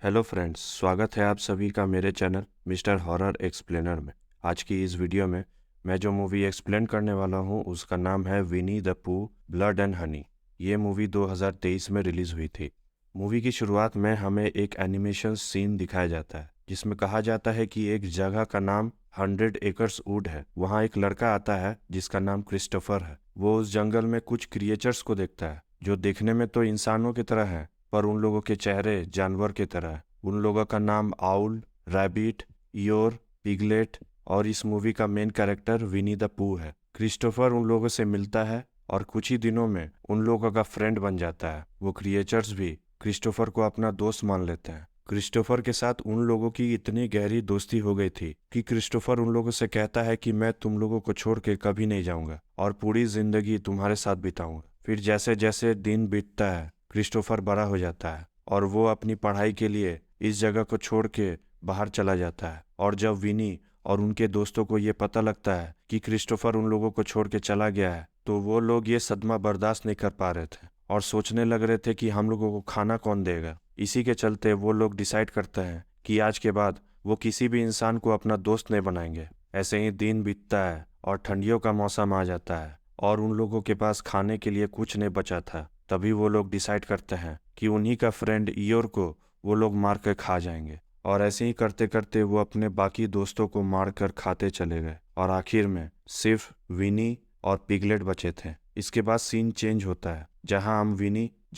Hello friends, स्वागत है आप सभी का मेरे चैनल मिस्टर हॉरर एक्सप्लेनर में। आज की इस वीडियो में मैं जो मूवी एक्सप्लेन करने वाला हूँ उसका नाम है विनी द पू ब्लड एंड हनी। ये मूवी 2023 में रिलीज़ हुई थी। मूवी की शुरुआत में हमें एक एनिमेशन सीन दिखाया जाता है जिसमें कहा जाता है कि एक जगह का नाम 100 एकर्स वुड है। वहाँ एक लड़का आता है जिसका नाम क्रिस्टोफर है। वो उस जंगल में कुछ क्रिएचर्स को देखता है जो देखने में तो इंसानों की तरह है, पर उन लोगों के चेहरे जानवर की तरह है। उन लोगों का नाम आउल, रैबिट, ईयोर, पिगलेट और इस मूवी का मेन कैरेक्टर विनी द पू है। क्रिस्टोफर उन लोगों से मिलता है और कुछ ही दिनों में उन लोगों का फ्रेंड बन जाता है। वो क्रिएचर्स भी क्रिस्टोफर को अपना दोस्त मान लेते हैं। क्रिस्टोफर के साथ उन लोगों की इतनी गहरी दोस्ती हो गई थी कि क्रिस्टोफर उन लोगों से कहता है कि मैं तुम लोगों को छोड़ के कभी नहीं जाऊंगा और पूरी जिंदगी तुम्हारे साथ बिताऊंगा। फिर जैसे जैसे दिन बीतता है क्रिस्टोफर बड़ा हो जाता है और वो अपनी पढ़ाई के लिए इस जगह को छोड़ के बाहर चला जाता है। और जब विनी और उनके दोस्तों को ये पता लगता है कि क्रिस्टोफर उन लोगों को छोड़ के चला गया है तो वो लोग ये सदमा बर्दाश्त नहीं कर पा रहे थे और सोचने लग रहे थे कि हम लोगों को खाना कौन देगा। इसी के चलते वो लोग डिसाइड करते हैं कि आज के बाद वो किसी भी इंसान को अपना दोस्त नहीं बनाएंगे। ऐसे ही दिन बीतता है और ठंडियों का मौसम आ जाता है और उन लोगों के पास खाने के लिए कुछ नहीं बचा था। तभी वो लोग डिसाइड करते हैं कि उन्हीं का फ्रेंड ईयोर को वो लोग मार कर खा जाएंगे। और ऐसे ही करते करते वो अपने बाकी दोस्तों को मार कर खाते चले गए और आखिर में सिर्फ विनी और पिगलेट बचे थे। इसके बाद सीन चेंज होता है जहां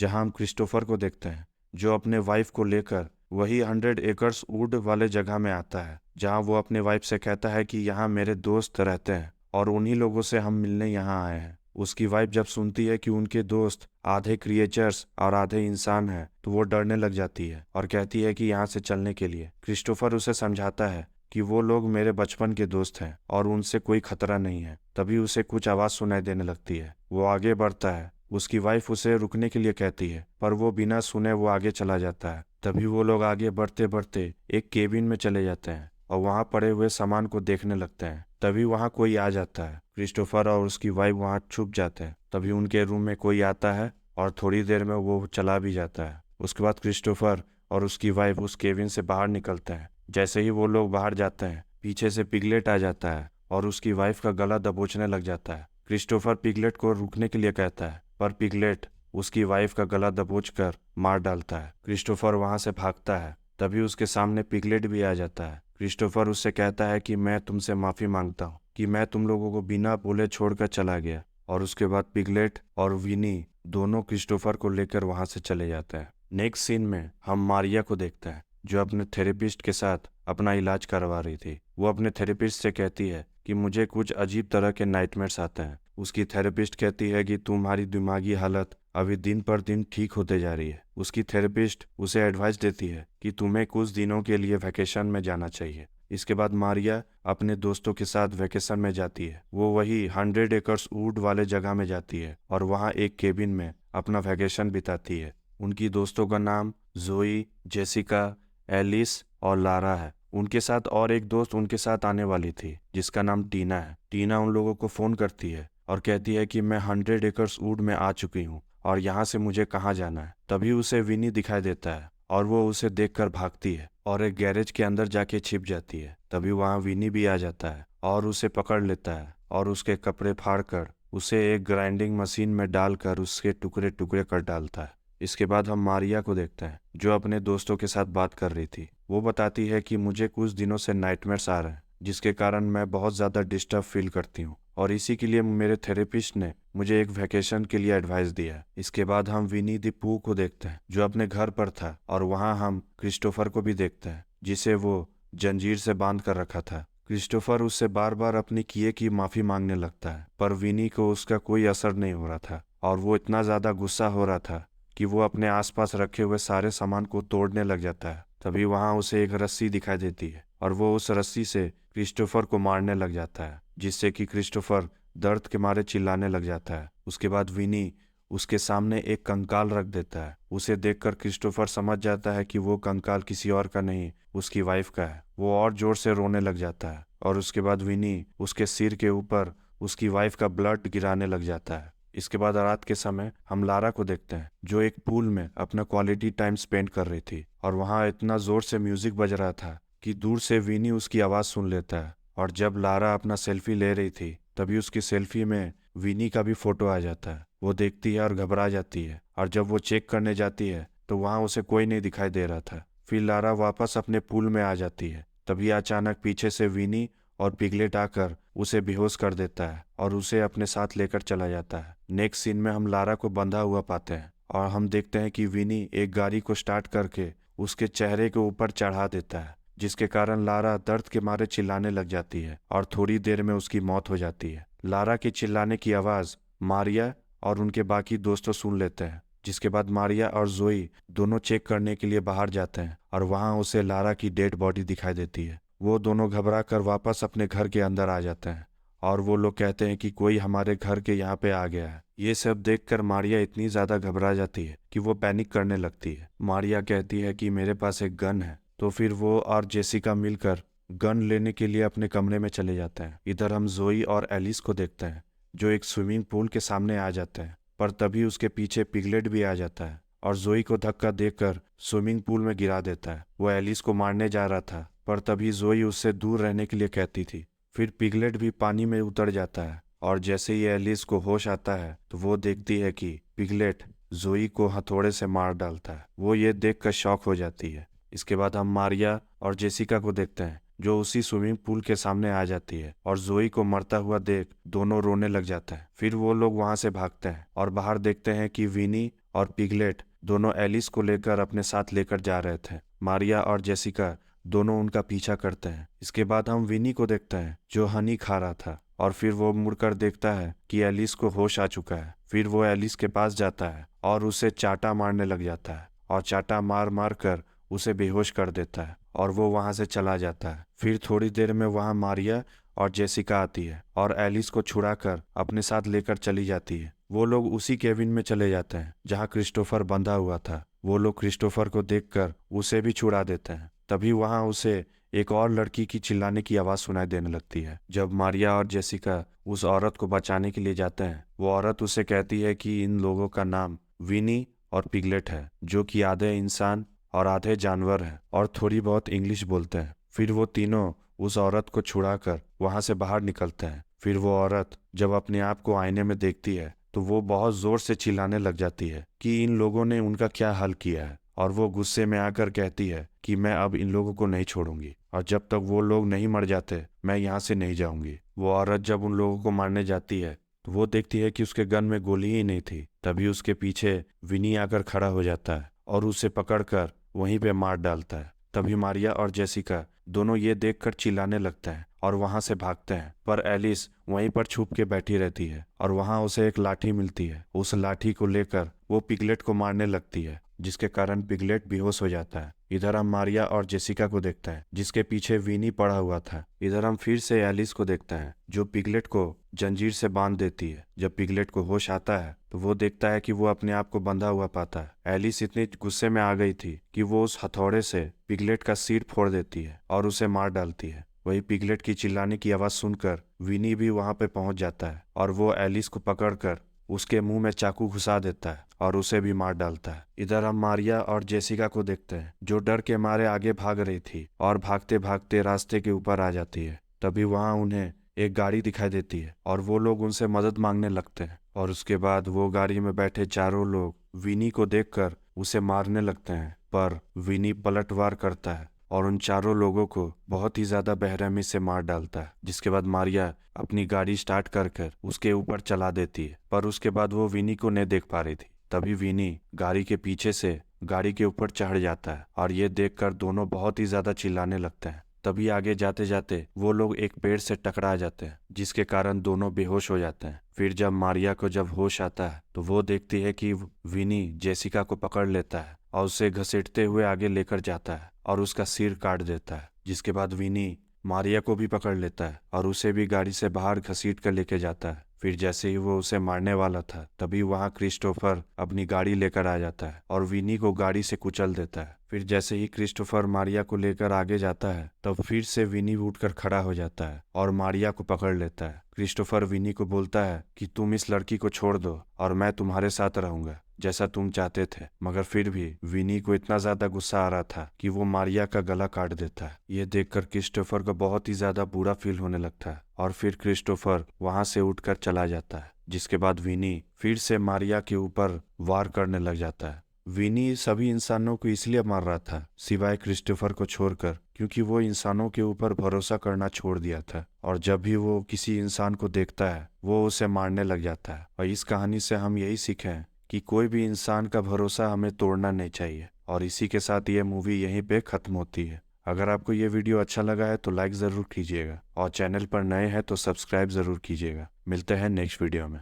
हम क्रिस्टोफर को देखते हैं जो अपने वाइफ को लेकर वही 100 एकर्स वुड वाले जगह में आता है जहां वो अपने वाइफ से कहता है कि यहाँ मेरे दोस्त रहते हैं और उन्हीं लोगों से हम मिलने यहाँ आए हैं। उसकी वाइफ जब सुनती है कि उनके दोस्त आधे क्रिएचर्स और आधे इंसान हैं तो वो डरने लग जाती है और कहती है कि यहाँ से चलने के लिए। क्रिस्टोफर उसे समझाता है कि वो लोग मेरे बचपन के दोस्त हैं और उनसे कोई खतरा नहीं है। तभी उसे कुछ आवाज़ सुनाई देने लगती है। वो आगे बढ़ता है। उसकी वाइफ उसे रुकने के लिए कहती है पर वो बिना सुने वो आगे चला जाता है। तभी वो लोग आगे बढ़ते बढ़ते एक केबिन में चले जाते हैं और वहां पड़े हुए सामान को देखने लगते हैं। तभी वहां कोई आ जाता है। क्रिस्टोफर और उसकी वाइफ वहां छुप जाते हैं। तभी उनके रूम में कोई आता है और थोड़ी देर में वो चला भी जाता है। उसके बाद क्रिस्टोफर और उसकी वाइफ उस केबिन से बाहर निकलते हैं। जैसे ही वो लोग बाहर जाते हैं पीछे से पिगलेट आ जाता है और उसकी वाइफ का गला दबोचने लग जाता है। क्रिस्टोफर पिगलेट को रुकने के लिए कहता है पर पिगलेट उसकी वाइफ का गला दबोचकर मार डालता है। क्रिस्टोफर वहां से भागता है। तभी उसके सामने पिगलेट भी आ जाता है। क्रिस्टोफर उससे कहता है कि मैं तुमसे माफी मांगता हूँ कि मैं तुम लोगों को बिना बोले छोड़कर चला गया। और उसके बाद पिगलेट और विनी दोनों क्रिस्टोफर को लेकर वहां से चले जाते हैं। नेक्स्ट सीन में हम मारिया को देखते हैं जो अपने थेरेपिस्ट के साथ अपना इलाज करवा रही थी। वो अपने थेरेपिस्ट से कहती है कि मुझे कुछ अजीब तरह के नाइटमेयर्स आते हैं। उसकी थेरेपिस्ट कहती है कि तुम्हारी दिमागी हालत अभी दिन पर दिन ठीक होते जा रही है। उसकी थेरेपिस्ट उसे एडवाइस देती है कि तुम्हें कुछ दिनों के लिए वैकेशन में जाना चाहिए। इसके बाद मारिया अपने दोस्तों के साथ वैकेशन में जाती है। वो वही 100 एकर्स वुड वाले जगह में जाती है और वहाँ एक केबिन में अपना वैकेशन बिताती है। उनकी दोस्तों का नाम जोई, जेसिका, एलिस और लारा है। उनके साथ और एक दोस्त उनके साथ आने वाली थी जिसका नाम टीना है। टीना उन लोगों को फोन करती है और कहती है कि मैं 100 एकर्स वुड में आ चुकी हूँ और यहाँ से मुझे कहाँ जाना है। तभी उसे विनी दिखाई देता है और वो उसे देखकर भागती है और एक गैरेज के अंदर जाके छिप जाती है। तभी वहाँ विनी भी आ जाता है और उसे पकड़ लेता है और उसके कपड़े फाड़कर उसे एक ग्राइंडिंग मशीन में डालकर उसके टुकड़े टुकड़े कर डालता है। इसके बाद हम मारिया को देखते हैं जो अपने दोस्तों के साथ बात कर रही थी। वो बताती है कि मुझे कुछ दिनों से नाइटमेयर्स आ रहे हैं जिसके कारण मैं बहुत ज़्यादा डिस्टर्ब फील करती हूँ और इसी के लिए मेरे थेरेपिस्ट ने मुझे एक वैकेशन के लिए एडवाइस दिया। इसके बाद हम विनी द पू को देखते हैं जो अपने घर पर था और वहाँ हम क्रिस्टोफर को भी देखते हैं जिसे वो जंजीर से बांध कर रखा था। क्रिस्टोफर उससे बार बार अपनी किए की माफ़ी मांगने लगता है पर विनी को उसका कोई असर नहीं हो रहा था और वो इतना ज़्यादा गुस्सा हो रहा था कि वो अपने आसपास रखे हुए सारे सामान को तोड़ने लग जाता है। तभी वहां उसे एक रस्सी दिखाई देती है और वो उस रस्सी से क्रिस्टोफर को मारने लग जाता है जिससे कि क्रिस्टोफर दर्द के मारे चिल्लाने लग जाता है। उसके बाद विनी उसके सामने एक कंकाल रख देता है। उसे देखकर क्रिस्टोफर समझ जाता है कि वो कंकाल किसी और का नहीं उसकी वाइफ का है। वो और जोर से रोने लग जाता है और उसके बाद विनी उसके सिर के ऊपर उसकी वाइफ का ब्लड गिराने लग जाता है। इसके बाद रात के समय हम लारा को देखते हैं जो एक पूल में अपना क्वालिटी टाइम स्पेंड कर रही थी और वहाँ इतना जोर से म्यूजिक बज रहा था कि दूर से विनी उसकी आवाज़ सुन लेता है। और जब लारा अपना सेल्फी ले रही थी तभी उसकी सेल्फी में विनी का भी फोटो आ जाता है। वो देखती है और घबरा जाती है और जब वो चेक करने जाती है तो वहाँ उसे कोई नहीं दिखाई दे रहा था। फिर लारा वापस अपने पूल में आ जाती है। तभी अचानक पीछे से विनी और पिगलेट आकर उसे बेहोश कर देता है और उसे अपने साथ लेकर चला जाता है। नेक्स्ट सीन में हम लारा को बंधा हुआ पाते हैं और हम देखते हैं कि विनी एक गाड़ी को स्टार्ट करके उसके चेहरे के ऊपर चढ़ा देता है, जिसके कारण लारा दर्द के मारे चिल्लाने लग जाती है और थोड़ी देर में उसकी मौत हो जाती है। लारा के चिल्लाने की आवाज़ मारिया और उनके बाकी दोस्तों सुन लेते हैं, जिसके बाद मारिया और जोई दोनों चेक करने के लिए बाहर जाते हैं और वहां उसे लारा की डेड बॉडी दिखाई देती है। वो दोनों घबरा कर वापस अपने घर के अंदर आ जाते हैं और वो लोग कहते हैं कि कोई हमारे घर के यहाँ पे आ गया है। ये सब देखकर मारिया इतनी ज़्यादा घबरा जाती है कि वो पैनिक करने लगती है। मारिया कहती है कि मेरे पास एक गन है। तो फिर वो और जेसिका मिलकर गन लेने के लिए अपने कमरे में चले जाते हैं। इधर हम जोई और एलिस को देखते हैं जो एक स्विमिंग पूल के सामने आ जाते हैं, पर तभी उसके पीछे पिगलेट भी आ जाता है और जोई को धक्का देकर स्विमिंग पूल में गिरा देता है। वो एलिस को मारने जा रहा था पर तभी जोई उससे दूर रहने के लिए कहती थी। फिर पिगलेट भी पानी में उतर जाता है और जैसे ही एलिस को होश आता है तो वो देखती है कि पिगलेट जोई को हथौड़े से मार डालता है। वो ये देखकर शॉक हो जाती है। इसके बाद हम मारिया और जेसिका को देखते हैं जो उसी स्विमिंग पूल के सामने आ जाती है और जोई को मरता हुआ देख दोनों रोने लग जाता है। फिर वो लोग वहां से भागते हैं और बाहर देखते हैं कि विनी और पिगलेट दोनों एलिस को लेकर अपने साथ लेकर जा रहे थे। मारिया और जेसिका दोनों उनका पीछा करते हैं। इसके बाद हम विनी को देखते हैं जो हनी खा रहा था और फिर वो मुड़कर देखता है कि एलिस को होश आ चुका है। फिर वो एलिस के पास जाता है और उसे चाटा मारने लग जाता है और चाटा मार मार कर उसे बेहोश कर देता है और वो वहां से चला जाता है। फिर थोड़ी देर में वहां मारिया और जेसिका आती है और एलिस को छुड़ाकर अपने साथ लेकर चली जाती है। वो लोग उसी केबिन में चले जाते हैं जहां क्रिस्टोफर बंधा हुआ था। वो लोग क्रिस्टोफर को देखकर उसे भी छुड़ा देते हैं। तभी वहां उसे एक और लड़की की चिल्लाने की आवाज सुनाई देने लगती है। जब मारिया और जेसिका उस औरत को बचाने के लिए जाते हैं, वो औरत उसे कहती है कि इन लोगों का नाम विनी और पिगलेट है, जो कि आधे इंसान और आधे जानवर हैं और थोड़ी बहुत इंग्लिश बोलते हैं। फिर वो तीनों उस औरत को छुड़ाकर वहां से बाहर निकलते हैं। फिर वो औरत जब अपने आप को आईने में देखती है तो वो बहुत जोर से चिल्लाने लग जाती है कि इन लोगों ने उनका क्या हाल किया है और वो गुस्से में आकर कहती है कि मैं अब इन लोगों को नहीं छोड़ूंगी और जब तक वो लोग नहीं मर जाते मैं यहाँ से नहीं जाऊंगी। वो औरत जब उन लोगों को मारने जाती है तो वो देखती है कि उसके गन में गोली ही नहीं थी। तभी उसके पीछे विनी आकर खड़ा हो जाता है और उसे पकड़कर वहीं पे मार डालता है। तभी मारिया और जेसिका दोनों ये देखकर चिल्लाने लगते हैं और वहां से भागते हैं, पर एलिस वहीं पर छुप के बैठी रहती है और वहां उसे एक लाठी मिलती है। उस लाठी को लेकर वो पिगलेट को मारने लगती है, जिसके कारण पिगलेट बेहोश हो जाता है। इधर हम मारिया और जेसिका को देखते हैं जिसके पीछे विनी पड़ा हुआ था। इधर हम फिर से एलिस को देखते हैं जो पिगलेट को जंजीर से बांध देती है। जब पिगलेट को होश आता है तो वो देखता है कि वो अपने आप को बंधा हुआ पाता है। एलिस इतनी गुस्से में आ गई थी कि वो उस हथौड़े से पिगलेट का सिर फोड़ देती है और उसे मार डालती है। वही पिगलेट की चिल्लाने की आवाज सुनकर विनी भी वहां पे पहुंच जाता है और वो एलिस को पकड़कर उसके मुंह में चाकू घुसा देता है और उसे भी मार डालता है। इधर हम मारिया और जेसिका को देखते हैं जो डर के मारे आगे भाग रही थी और भागते भागते रास्ते के ऊपर आ जाती है। तभी वहां उन्हें एक गाड़ी दिखाई देती है और वो लोग उनसे मदद मांगने लगते हैं और उसके बाद वो गाड़ी में बैठे चारों लोग विनी को देखकर उसे मारने लगते हैं, पर विनी पलटवार करता है और उन चारों लोगों को बहुत ही ज्यादा बेरहमी से मार डालता है। जिसके बाद मारिया अपनी गाड़ी स्टार्ट कर उसके ऊपर चला देती है, पर उसके बाद वो विनी को नहीं देख पा रही थी। तभी विनी गाड़ी के पीछे से गाड़ी के ऊपर चढ़ जाता है और ये देखकर दोनों बहुत ही ज्यादा चिल्लाने लगते हैं। तभी आगे जाते जाते वो लोग एक पेड़ से टकरा जाते हैं, जिसके कारण दोनों बेहोश हो जाते हैं। फिर जब मारिया को जब होश आता है तो वो देखती है कि विनी जेसिका को पकड़ लेता है और उसे घसीटते हुए आगे लेकर जाता है और उसका सिर काट देता है। जिसके बाद विनी मारिया को भी पकड़ लेता है और उसे भी गाड़ी से बाहर घसीट कर लेके जाता है। फिर जैसे ही वो उसे मारने वाला था तभी वहां क्रिस्टोफर अपनी गाड़ी लेकर आ जाता है और विनी को गाड़ी से कुचल देता है। फिर जैसे ही क्रिस्टोफर मारिया को लेकर आगे जाता है तब फिर से विनी उठकर खड़ा हो जाता है और मारिया को पकड़ लेता है। क्रिस्टोफर विनी को बोलता है कि तुम इस लड़की को छोड़ दो और मैं तुम्हारे साथ रहूंगा जैसा तुम चाहते थे, मगर फिर भी विनी को इतना ज्यादा गुस्सा आ रहा था कि वो मारिया का गला काट देता है। ये देखकर क्रिस्टोफर को बहुत ही ज्यादा बुरा फील होने लगता है और फिर क्रिस्टोफर वहां से उठकर चला जाता है, जिसके बाद विनी फिर से मारिया के ऊपर वार करने लग जाता है। विनी सभी इंसानों को इसलिए मार रहा था सिवाय क्रिस्टोफर को छोड़कर, क्योंकि वो इंसानों के ऊपर भरोसा करना छोड़ दिया था और जब भी वो किसी इंसान को देखता है वो उसे मारने लग जाता है। और इस कहानी से हम यही सीखें कि कोई भी इंसान का भरोसा हमें तोड़ना नहीं चाहिए। और इसी के साथ ये मूवी यहीं पे खत्म होती है। अगर आपको ये वीडियो अच्छा लगा है तो लाइक ज़रूर कीजिएगा और चैनल पर नए हैं तो सब्सक्राइब ज़रूर कीजिएगा। मिलते हैं नेक्स्ट वीडियो में।